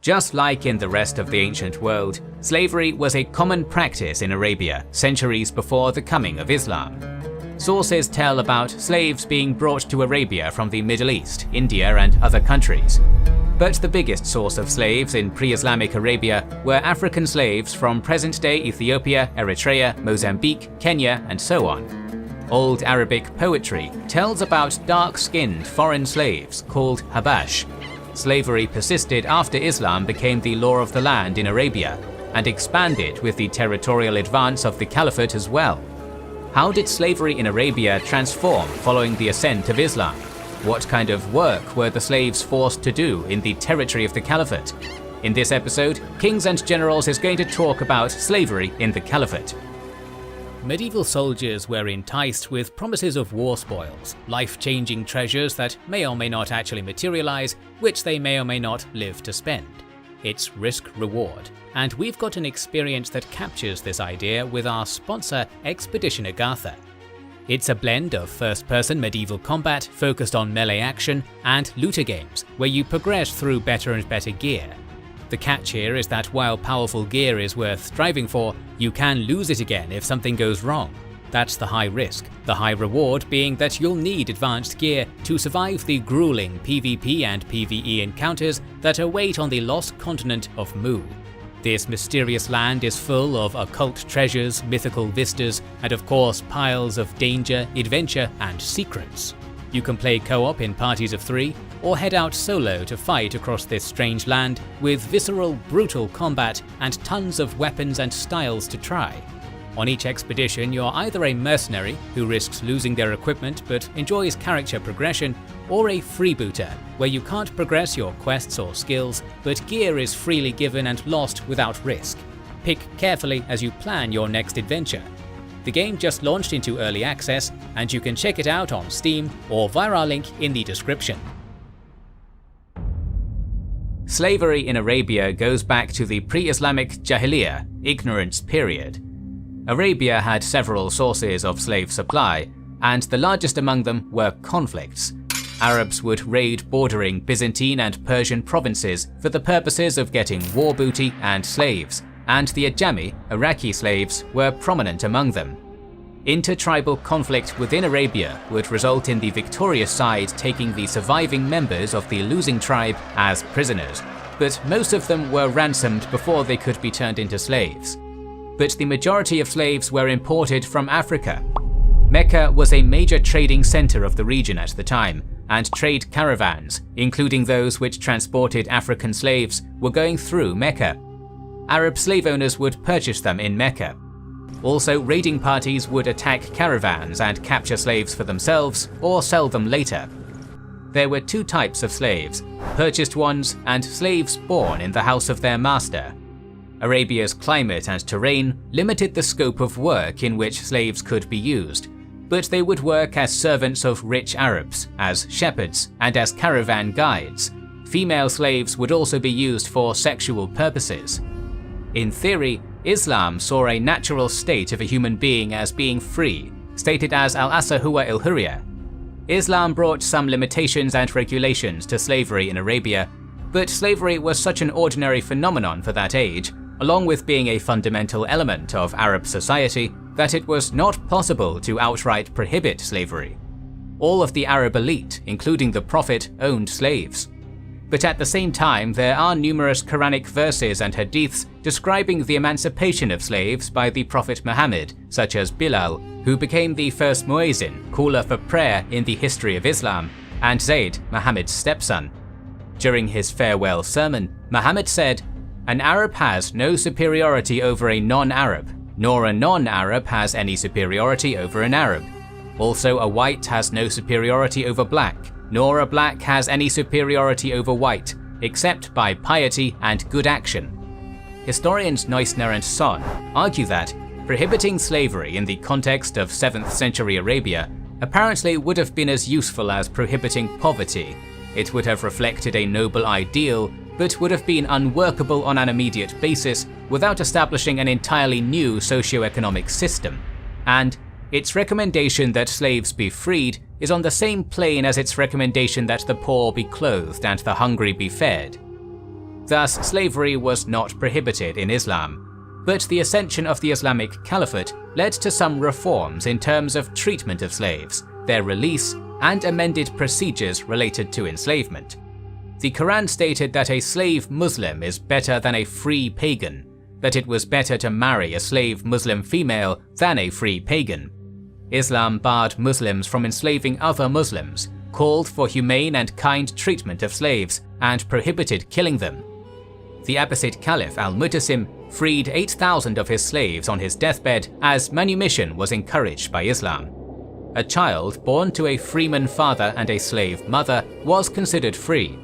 Just like in the rest of the ancient world, slavery was a common practice in Arabia centuries before the coming of Islam. Sources tell about slaves being brought to Arabia from the Middle East, India and other countries. But the biggest source of slaves in pre-Islamic Arabia were African slaves from present-day Ethiopia, Eritrea, Mozambique, Kenya and so on. Old Arabic poetry tells about dark-skinned foreign slaves called Habash. Slavery persisted after Islam became the law of the land in Arabia, and expanded with the territorial advance of the Caliphate as well. How did slavery in Arabia transform following the ascent of Islam? What kind of work were the slaves forced to do in the territory of the Caliphate? In this episode, Kings and Generals is going to talk about slavery in the Caliphate. Medieval soldiers were enticed with promises of war spoils, life-changing treasures that may or may not actually materialize, which they may or may not live to spend. It's risk-reward, and we've got an experience that captures this idea with our sponsor, Expedition Agartha. It's a blend of first-person medieval combat focused on melee action and looter games, where you progress through better and better gear. The catch here is that while powerful gear is worth striving for, you can lose it again if something goes wrong. That's the high risk, the high reward being that you'll need advanced gear to survive the grueling PvP and PvE encounters that await on the lost continent of Mu. This mysterious land is full of occult treasures, mythical vistas, and of course piles of danger, adventure, and secrets. You can play co-op in parties of 3, or head out solo to fight across this strange land with visceral, brutal combat and tons of weapons and styles to try. On each expedition, you're either a mercenary who risks losing their equipment but enjoys character progression, or a freebooter where you can't progress your quests or skills, but gear is freely given and lost without risk. Pick carefully as you plan your next adventure. The game just launched into early access, and you can check it out on Steam or via our link in the description. Slavery in Arabia goes back to the pre-Islamic Jahiliyyah, ignorance period. Arabia had several sources of slave supply, and the largest among them were conflicts. Arabs would raid bordering Byzantine and Persian provinces for the purposes of getting war booty and slaves, and the Ajami, Iraqi slaves, were prominent among them. Intertribal conflict within Arabia would result in the victorious side taking the surviving members of the losing tribe as prisoners, but most of them were ransomed before they could be turned into slaves. But the majority of slaves were imported from Africa. Mecca was a major trading center of the region at the time, and trade caravans, including those which transported African slaves, were going through Mecca. Arab slave owners would purchase them in Mecca. Also, raiding parties would attack caravans and capture slaves for themselves or sell them later. There were two types of slaves, purchased ones and slaves born in the house of their master. Arabia's climate and terrain limited the scope of work in which slaves could be used, but they would work as servants of rich Arabs, as shepherds, and as caravan guides. Female slaves would also be used for sexual purposes. In theory, Islam saw a natural state of a human being as being free, stated as al-asa huwa il-hurriya. Islam brought some limitations and regulations to slavery in Arabia, but slavery was such an ordinary phenomenon for that age, along with being a fundamental element of Arab society, that it was not possible to outright prohibit slavery. All of the Arab elite, including the Prophet, owned slaves. But at the same time, there are numerous Quranic verses and hadiths describing the emancipation of slaves by the Prophet Muhammad, such as Bilal, who became the first muezzin, caller for prayer in the history of Islam, and Zayd, Muhammad's stepson. During his farewell sermon, Muhammad said, "An Arab has no superiority over a non-Arab, nor a non-Arab has any superiority over an Arab. Also, a white has no superiority over black, nor a black has any superiority over white, except by piety and good action." Historians Neusner and Son argue that prohibiting slavery in the context of 7th century Arabia apparently would have been as useful as prohibiting poverty. It would have reflected a noble ideal, but would have been unworkable on an immediate basis without establishing an entirely new socio-economic system. And its recommendation that slaves be freed is on the same plane as its recommendation that the poor be clothed and the hungry be fed. Thus, slavery was not prohibited in Islam. But the ascension of the Islamic Caliphate led to some reforms in terms of treatment of slaves, their release, and amended procedures related to enslavement. The Quran stated that a slave Muslim is better than a free pagan, that it was better to marry a slave Muslim female than a free pagan. Islam barred Muslims from enslaving other Muslims, called for humane and kind treatment of slaves, and prohibited killing them. The Abbasid Caliph al-Mutasim freed 8,000 of his slaves on his deathbed as manumission was encouraged by Islam. A child born to a freeman father and a slave mother was considered free.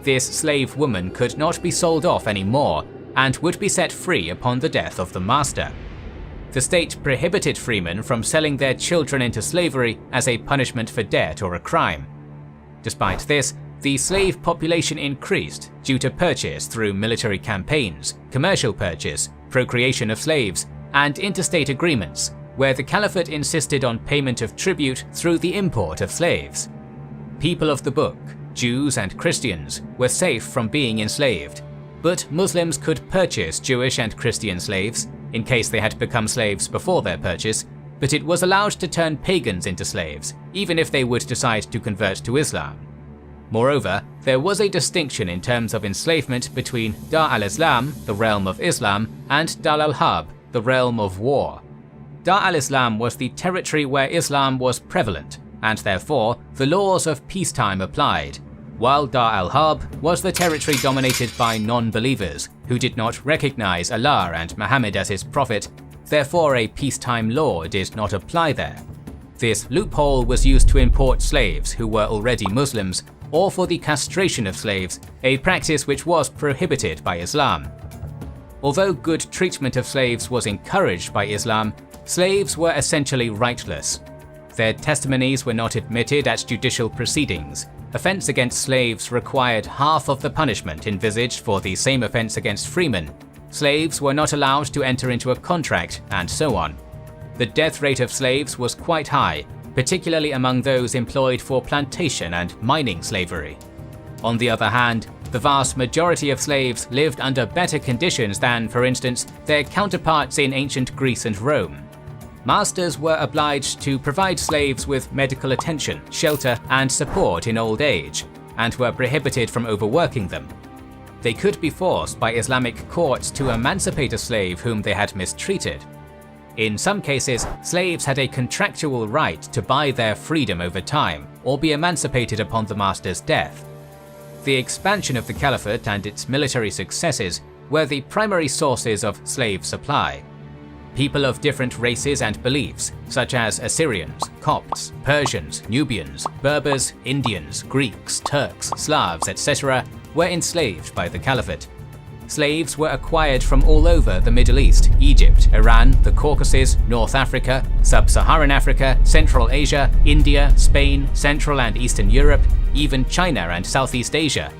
This slave woman could not be sold off anymore and would be set free upon the death of the master. The state prohibited freemen from selling their children into slavery as a punishment for debt or a crime. Despite this, the slave population increased due to purchase through military campaigns, commercial purchase, procreation of slaves, and interstate agreements, where the Caliphate insisted on payment of tribute through the import of slaves. People of the book, Jews and Christians, were safe from being enslaved, but Muslims could purchase Jewish and Christian slaves, in case they had become slaves before their purchase, but it was allowed to turn pagans into slaves, even if they would decide to convert to Islam. Moreover, there was a distinction in terms of enslavement between Dar al-Islam, the realm of Islam, and Dar al-Harb, the realm of war. Dar al-Islam was the territory where Islam was prevalent, and therefore the laws of peacetime applied, while Dar al-Harb was the territory dominated by non-believers who did not recognize Allah and Muhammad as his prophet, therefore a peacetime law did not apply there. This loophole was used to import slaves who were already Muslims, or for the castration of slaves, a practice which was prohibited by Islam. Although good treatment of slaves was encouraged by Islam, slaves were essentially rightless. Their testimonies were not admitted at judicial proceedings. Offense against slaves required half of the punishment envisaged for the same offense against freemen. Slaves were not allowed to enter into a contract, and so on. The death rate of slaves was quite high, particularly among those employed for plantation and mining slavery. On the other hand, the vast majority of slaves lived under better conditions than, for instance, their counterparts in ancient Greece and Rome. Masters were obliged to provide slaves with medical attention, shelter, and support in old age, and were prohibited from overworking them. They could be forced by Islamic courts to emancipate a slave whom they had mistreated. In some cases, slaves had a contractual right to buy their freedom over time, or be emancipated upon the master's death. The expansion of the Caliphate and its military successes were the primary sources of slave supply. People of different races and beliefs, such as Assyrians, Copts, Persians, Nubians, Berbers, Indians, Greeks, Turks, Slavs, etc., were enslaved by the Caliphate. Slaves were acquired from all over the Middle East, Egypt, Iran, the Caucasus, North Africa, Sub-Saharan Africa, Central Asia, India, Spain, Central and Eastern Europe, even China and Southeast Asia.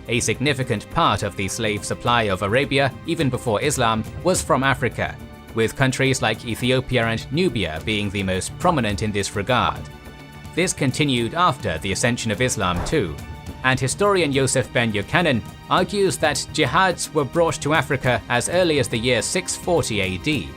A significant part of the slave supply of Arabia, even before Islam, was from Africa, with countries like Ethiopia and Nubia being the most prominent in this regard. This continued after the ascension of Islam too, and historian Yosef ben Yochanan argues that jihads were brought to Africa as early as the year 640 AD.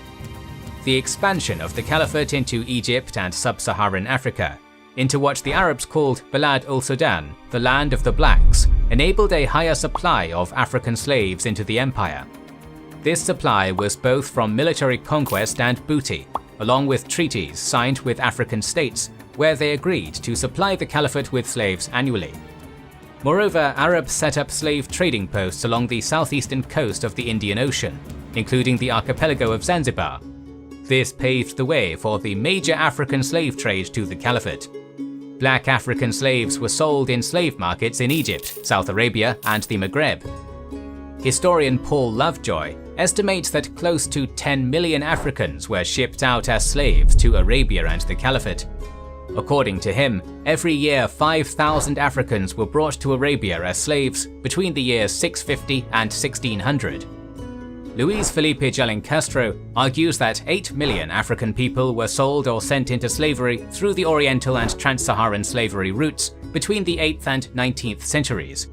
The expansion of the Caliphate into Egypt and Sub-Saharan Africa, into what the Arabs called Balad ul-Sudan, the land of the blacks, enabled a higher supply of African slaves into the empire. This supply was both from military conquest and booty, along with treaties signed with African states where they agreed to supply the Caliphate with slaves annually. Moreover, Arabs set up slave trading posts along the southeastern coast of the Indian Ocean, including the archipelago of Zanzibar. This paved the way for the major African slave trade to the Caliphate. Black African slaves were sold in slave markets in Egypt, South Arabia, and the Maghreb. Historian Paul Lovejoy estimates that close to 10 million Africans were shipped out as slaves to Arabia and the Caliphate. According to him, every year 5,000 Africans were brought to Arabia as slaves between the years 650 and 1600. Luis Felipe Jalencastro argues that 8 million African people were sold or sent into slavery through the Oriental and Trans-Saharan slavery routes between the 8th and 19th centuries.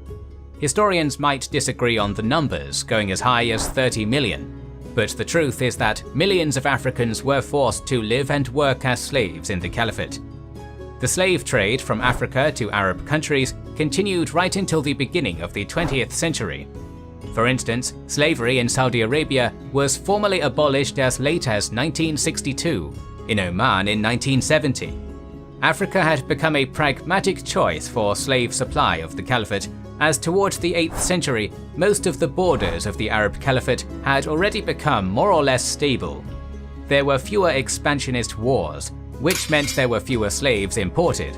Historians might disagree on the numbers, going as high as 30 million, but the truth is that millions of Africans were forced to live and work as slaves in the Caliphate. The slave trade from Africa to Arab countries continued right until the beginning of the 20th century. For instance, slavery in Saudi Arabia was formally abolished as late as 1962, in Oman in 1970. Africa had become a pragmatic choice for slave supply of the Caliphate, as towards the 8th century, most of the borders of the Arab Caliphate had already become more or less stable. There were fewer expansionist wars, which meant there were fewer slaves imported.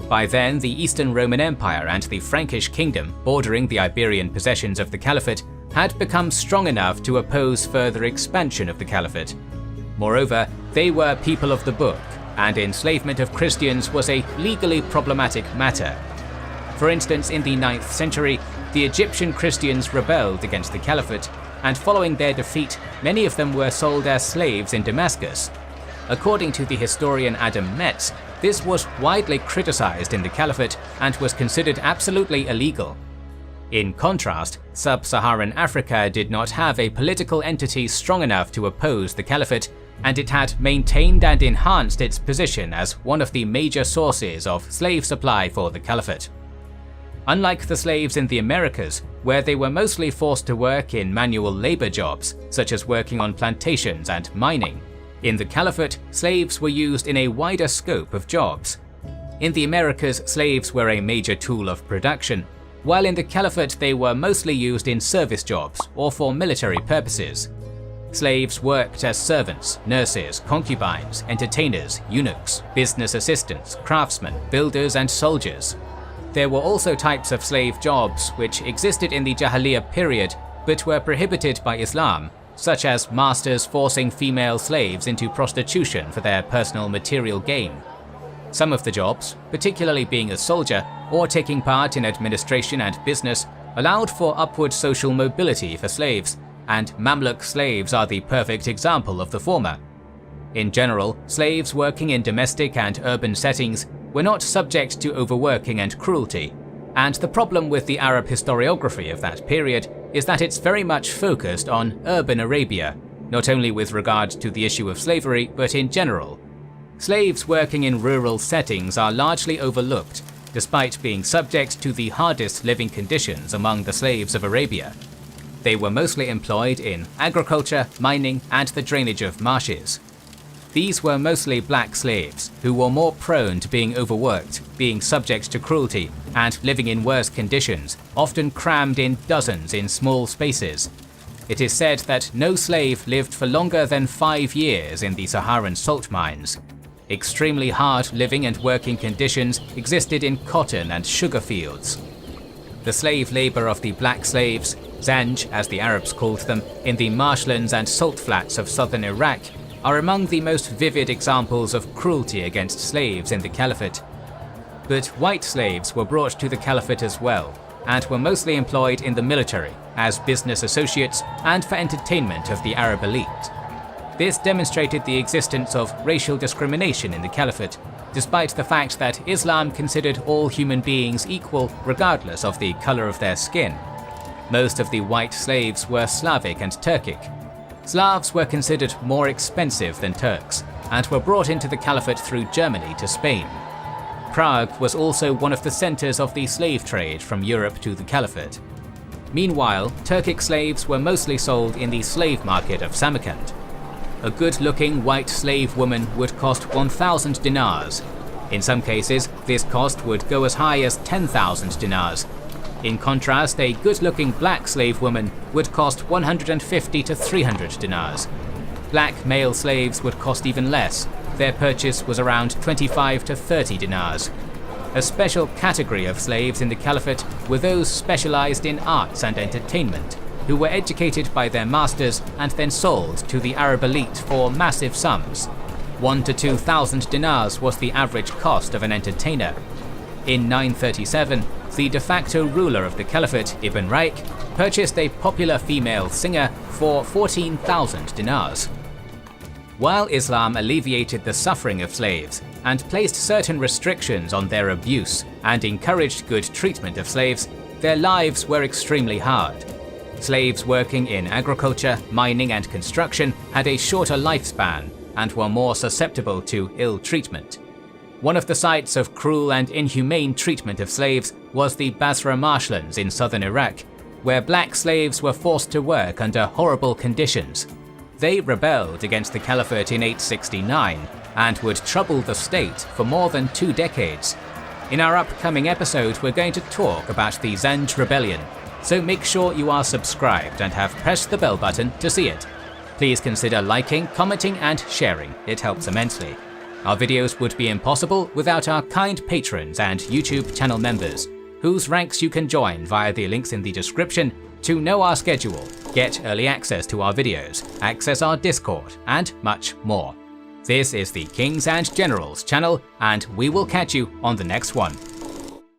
By then, the Eastern Roman Empire and the Frankish kingdom bordering the Iberian possessions of the Caliphate had become strong enough to oppose further expansion of the Caliphate. Moreover, they were people of the book, and enslavement of Christians was a legally problematic matter. For instance, in the 9th century, the Egyptian Christians rebelled against the Caliphate, and following their defeat, many of them were sold as slaves in Damascus. According to the historian Adam Metz, this was widely criticized in the Caliphate and was considered absolutely illegal. In contrast, sub-Saharan Africa did not have a political entity strong enough to oppose the Caliphate, and it had maintained and enhanced its position as one of the major sources of slave supply for the Caliphate. Unlike the slaves in the Americas, where they were mostly forced to work in manual labor jobs, such as working on plantations and mining, in the Caliphate, slaves were used in a wider scope of jobs. In the Americas, slaves were a major tool of production, while in the Caliphate they were mostly used in service jobs or for military purposes. Slaves worked as servants, nurses, concubines, entertainers, eunuchs, business assistants, craftsmen, builders, and soldiers. There were also types of slave jobs which existed in the Jahiliyyah period but were prohibited by Islam, such as masters forcing female slaves into prostitution for their personal material gain. Some of the jobs, particularly being a soldier or taking part in administration and business, allowed for upward social mobility for slaves, and Mamluk slaves are the perfect example of the former. In general, slaves working in domestic and urban settings were not subject to overworking and cruelty, and the problem with the Arab historiography of that period is that it's very much focused on urban Arabia, not only with regard to the issue of slavery, but in general. Slaves working in rural settings are largely overlooked, despite being subject to the hardest living conditions among the slaves of Arabia. They were mostly employed in agriculture, mining, and the drainage of marshes. These were mostly black slaves, who were more prone to being overworked, being subject to cruelty, and living in worse conditions, often crammed in dozens in small spaces. It is said that no slave lived for longer than 5 years in the Saharan salt mines. Extremely hard living and working conditions existed in cotton and sugar fields. The slave labor of the black slaves, Zanj as the Arabs called them, in the marshlands and salt flats of southern Iraq, are among the most vivid examples of cruelty against slaves in the Caliphate. But white slaves were brought to the Caliphate as well, and were mostly employed in the military, as business associates, and for entertainment of the Arab elite. This demonstrated the existence of racial discrimination in the Caliphate, despite the fact that Islam considered all human beings equal regardless of the color of their skin. Most of the white slaves were Slavic and Turkic. Slavs were considered more expensive than Turks, and were brought into the Caliphate through Germany to Spain. Prague was also one of the centers of the slave trade from Europe to the Caliphate. Meanwhile, Turkic slaves were mostly sold in the slave market of Samarkand. A good-looking white slave woman would cost 1,000 dinars. In some cases, this cost would go as high as 10,000 dinars. In contrast, a good-looking black slave woman would cost 150 to 300 dinars. Black male slaves would cost even less. Their purchase was around 25 to 30 dinars. A special category of slaves in the Caliphate were those specialized in arts and entertainment, who were educated by their masters and then sold to the Arab elite for massive sums. 1,000 to 2,000 dinars was the average cost of an entertainer. In 937, the de facto ruler of the Caliphate, Ibn Raik, purchased a popular female singer for 14,000 dinars. While Islam alleviated the suffering of slaves and placed certain restrictions on their abuse and encouraged good treatment of slaves, their lives were extremely hard. Slaves working in agriculture, mining and construction had a shorter lifespan and were more susceptible to ill treatment. One of the sites of cruel and inhumane treatment of slaves was the Basra marshlands in southern Iraq, where black slaves were forced to work under horrible conditions. They rebelled against the Caliphate in 869 and would trouble the state for more than 2 decades. In our upcoming episode, we're going to talk about the Zanj Rebellion, so make sure you are subscribed and have pressed the bell button to see it. Please consider liking, commenting and sharing, it helps immensely. Our videos would be impossible without our kind patrons and YouTube channel members, whose ranks you can join via the links in the description to know our schedule, get early access to our videos, access our Discord, and much more. This is the Kings and Generals channel, and we will catch you on the next one.